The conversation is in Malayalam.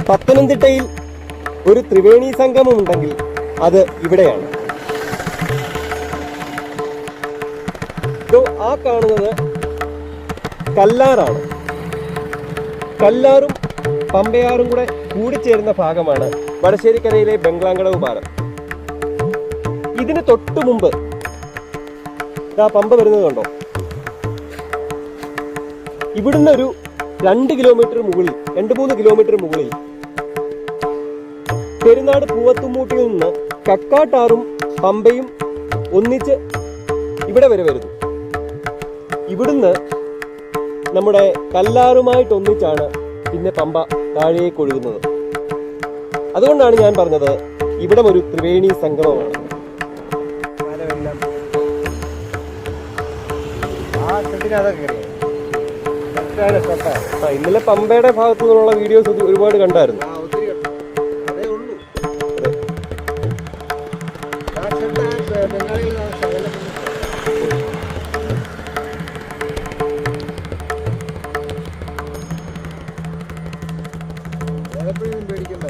പത്തനംതിട്ടയിൽ ഒരു ത്രിവേണി സംഗമം ഉണ്ടെങ്കിൽ അത് ഇവിടെയാണ്. ആ കാണുന്നത് കല്ലാറാണ്. കല്ലാറും പമ്പയാറും കൂടെ കൂടിച്ചേരുന്ന ഭാഗമാണ് വടശ്ശേരിക്കരയിലെ ബംഗ്ലാങ്കടവ് പാലം. ഇതിന് തൊട്ടു മുമ്പ് പമ്പ വരുന്നത് കണ്ടോ? ഇവിടുന്ന് ഒരു 2 കിലോമീറ്റർ മുകളിൽ 2-3 കിലോമീറ്റർ മുകളിൽ പെരുന്നാട് പൂവത്തുമൂട്ടിൽ നിന്ന് കക്കാട്ടാറും പമ്പയും ഒന്നിച്ച് ഇവിടെ വരെ വരുന്നു. ഇവിടുന്ന് നമ്മുടെ കല്ലാറുമായിട്ടൊന്നിച്ചാണ് പിന്നെ പമ്പ താഴേക്ക് ഒഴുകുന്നത്. അതുകൊണ്ടാണ് ഞാൻ പറഞ്ഞത് ഇവിടം ഒരു ത്രിവേണി സംഗമമാണ്. ഇന്നലെ പമ്പയുടെ ഭാഗത്തു നിന്നുള്ള വീഡിയോസ് ഒരുപാട് കണ്ടായിരുന്നു. പേടിക്കണ്ട.